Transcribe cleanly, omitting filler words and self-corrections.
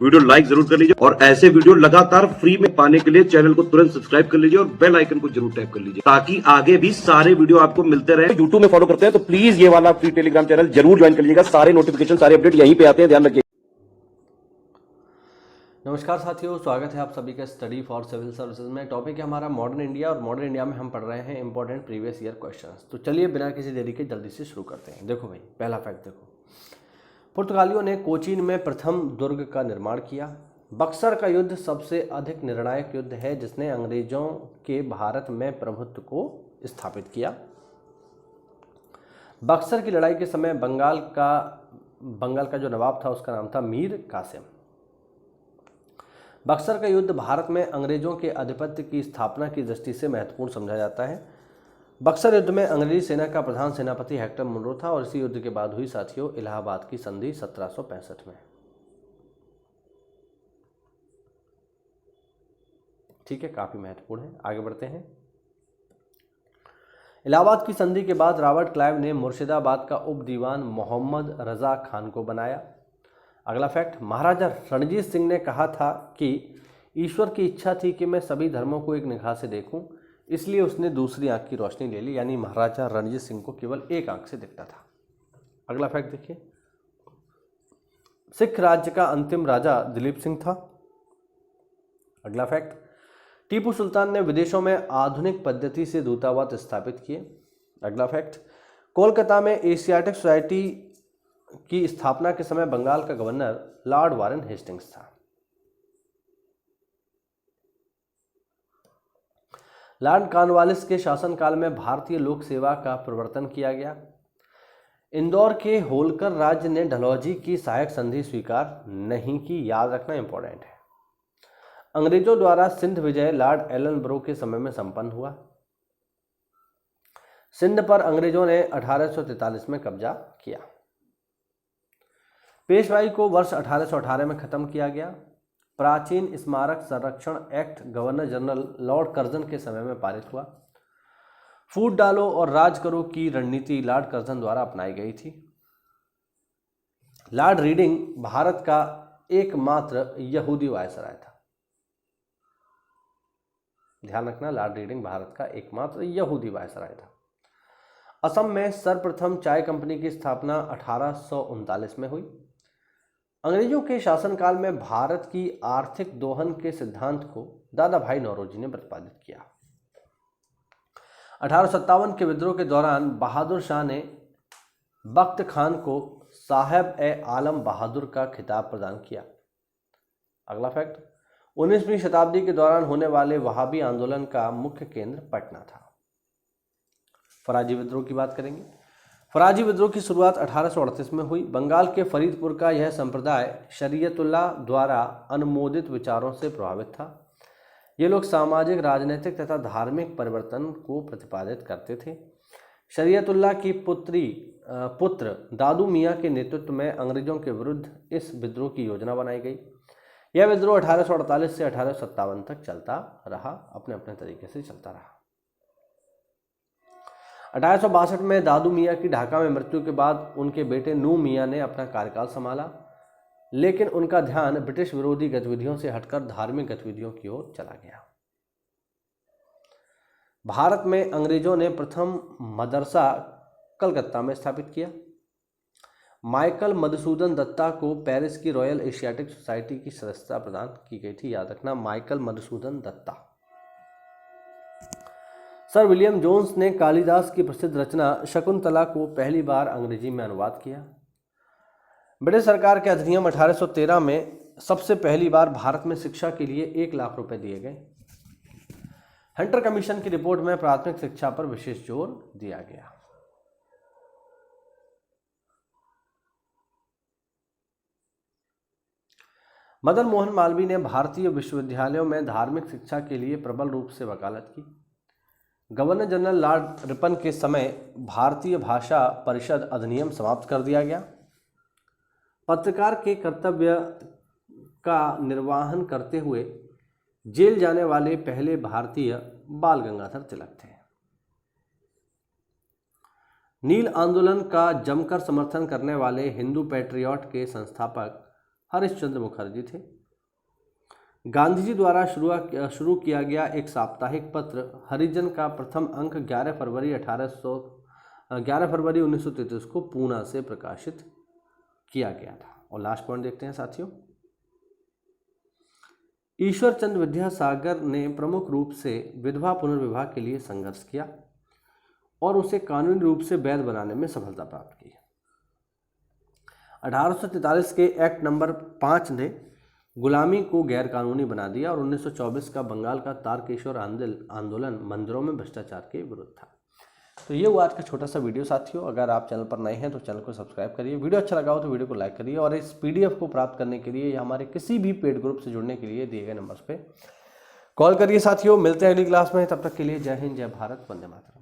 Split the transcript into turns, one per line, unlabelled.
Video like जरूर कर लीजिए और ऐसे वीडियो लगातार फ्री में पाने के लिए चैनल को तुरंत सब्सक्राइब कर लीजिए और बेल आइकन को जरूर टैप कर लीजिए ताकि आगे भी सारे वीडियो आपको मिलते रहे। यूट्यूब में फॉलो करते हैं तो प्लीज ये वाला फ्री टेलीग्राम चैनल जरूर ज्वाइन कर लीजिएगा। सारे नोटिफिकेशन सारे अपडेट यहीं पे आते हैं, ध्यान रखिए।
नमस्कार साथियों, स्वागत है आप सभी का स्टडी फॉर सिविल सर्विसेज में। टॉपिक है हमारा मॉडर्न इंडिया और मॉडर्न इंडिया में हम पढ़ रहे हैं इंपॉर्टेंट प्रीवियस ईयर क्वेश्चंस। तो चलिए बिना किसी देरी के जल्दी से शुरू करते हैं। देखो भाई, पहला फैक्ट देखो, पुर्तगालियों ने कोचीन में प्रथम दुर्ग का निर्माण किया। बक्सर का युद्ध सबसे अधिक निर्णायक युद्ध है जिसने अंग्रेजों के भारत में प्रभुत्व को स्थापित किया। बक्सर की लड़ाई के समय बंगाल का जो नवाब था उसका नाम था मीर कासिम। बक्सर का युद्ध भारत में अंग्रेजों के आधिपत्य की स्थापना की दृष्टि से महत्वपूर्ण समझा जाता है। बक्सर युद्ध में अंग्रेजी सेना का प्रधान सेनापति हेक्टर मुनरो था और इसी युद्ध के बाद हुई साथियों इलाहाबाद की संधि 1765 में। ठीक है, काफी महत्वपूर्ण है। आगे बढ़ते हैं। इलाहाबाद की संधि के बाद रॉबर्ट क्लाइव ने मुर्शिदाबाद का उप दीवान मोहम्मद रजा खान को बनाया। अगला फैक्ट, महाराजा रणजीत सिंह ने कहा था कि ईश्वर की इच्छा थी कि मैं सभी धर्मों को एक निगाह से देखूं, इसलिए उसने दूसरी आंख की रोशनी ले ली। यानी महाराजा रणजीत सिंह को केवल एक आंख से दिखता था। अगला फैक्ट देखिए, सिख राज्य का अंतिम राजा दिलीप सिंह था। अगला फैक्ट, टीपू सुल्तान ने विदेशों में आधुनिक पद्धति से दूतावास स्थापित किए। अगला फैक्ट, कोलकाता में एशियाटिक सोसाइटी की स्थापना के समय बंगाल का गवर्नर लॉर्ड वारेन हेस्टिंग्स था। लॉर्ड कॉर्नवालिस के शासनकाल में भारतीय लोक सेवा का प्रवर्तन किया गया। इंदौर के होलकर राज्य ने डलहौजी की सहायक संधि स्वीकार नहीं की, याद रखना इंपॉर्टेंट है। अंग्रेजों द्वारा सिंध विजय लॉर्ड एलनब्रो के समय में संपन्न हुआ। सिंध पर अंग्रेजों ने 1843 में कब्जा किया। पेशवाई को वर्ष 1818 में खत्म किया गया। प्राचीन स्मारक संरक्षण act governor general Lord Curzon के समय में पारित हुआ। फूट डालो और राज करो की रणनीति लॉर्ड कर्जन द्वारा अपनाई गई थी। लॉर्ड रीडिंग भारत का एकमात्र यहूदी वायसराय था। ध्यान रखना, लॉर्ड रीडिंग भारत का एकमात्र यहूदी वायसराय था। असम में सर्वप्रथम चाय कंपनी की स्थापना 1839 में हुई। अंग्रेजों के शासनकाल में भारत की आर्थिक दोहन के सिद्धांत को दादा भाई नौरोजी ने प्रतिपादित किया। 1857 के विद्रोह के दौरान बहादुर शाह ने बख्त खान को साहेब ए आलम बहादुर का खिताब प्रदान किया। अगला फैक्ट, 19वीं शताब्दी के दौरान होने वाले वहाबी आंदोलन का मुख्य केंद्र पटना था। फराजी विद्रोह की बात करेंगे। फराजी विद्रोह की शुरुआत 1838 में हुई। बंगाल के फरीदपुर का यह संप्रदाय शरीयतुल्लाह द्वारा अनुमोदित विचारों से प्रभावित था। ये लोग सामाजिक, राजनीतिक तथा धार्मिक परिवर्तन को प्रतिपादित करते थे। शरीयतुल्लाह की पुत्र दादू मियाँ के नेतृत्व में अंग्रेजों के विरुद्ध इस विद्रोह की योजना बनाई गई। यह विद्रोह 1848 से 1857 तक चलता रहा, अपने अपने तरीके से चलता रहा। 1862 में दादू मियाँ की ढाका में मृत्यु के बाद उनके बेटे नूह मियाँ ने अपना कार्यकाल संभाला, लेकिन उनका ध्यान ब्रिटिश विरोधी गतिविधियों से हटकर धार्मिक गतिविधियों की ओर चला गया। भारत में अंग्रेजों ने प्रथम मदरसा कलकत्ता में स्थापित किया। माइकल मधुसूदन दत्ता को पेरिस की रॉयल एशियाटिक सोसाइटी की सदस्यता प्रदान की गई थी। याद रखना, Michael Madhusudan Dutta. Sir William Jones ने कालिदास की प्रसिद्ध रचना शकुंतला को पहली बार अंग्रेजी में अनुवाद किया। ब्रिटिश सरकार के अधिनियम 1813 में सबसे पहली बार भारत में शिक्षा के लिए 1 लाख रुपए दिए गए। हंटर कमीशन की रिपोर्ट में प्राथमिक शिक्षा पर विशेष जोर दिया गया। मदन मोहन मालवीय ने भारतीय विश्वविद्यालयों में धार्मिक शिक्षा के लिए प्रबल रूप से वकालत की। गवर्नर जनरल लॉर्ड रिपन के समय भारतीय भाषा परिषद अधिनियम समाप्त कर दिया गया। पत्रकार के कर्तव्य का निर्वहन करते हुए जेल जाने वाले पहले भारतीय बाल गंगाधर तिलक थे। नील आंदोलन का जमकर समर्थन करने वाले हिंदू पैट्रियट के संस्थापक हरिश्चंद्र मुखर्जी थे। गांधी जी द्वारा शुरू किया गया एक साप्ताहिक पत्र हरिजन का प्रथम अंक 11 फरवरी 1933 को पूना से प्रकाशित किया गया था। और लास्ट पॉइंट देखते हैं साथियों, ईश्वर चंद्र विद्यासागर ने प्रमुख रूप से विधवा पुनर्विवाह के लिए संघर्ष किया और उसे कानूनी रूप से वैध बनाने में सफलता प्राप्त की। 1843 के एक्ट नंबर 5 ने गुलामी को गैर कानूनी बना दिया और 1924 का बंगाल का तारकेश्वर आंदोलन मंदिरों में भ्रष्टाचार के विरुद्ध था। तो ये हुआ आज का छोटा सा वीडियो साथियों। अगर आप चैनल पर नए हैं तो चैनल को सब्सक्राइब करिए, वीडियो अच्छा लगा हो तो वीडियो को लाइक करिए और इस PDF को प्राप्त करने के लिए या हमारे किसी भी पेड ग्रुप से जुड़ने के लिए दिए गए नंबर्स पे कॉल करिए साथियों। मिलते हैं अगली क्लास में, तब तक के लिए जय हिंद, जय भारत, वंदे मातरम।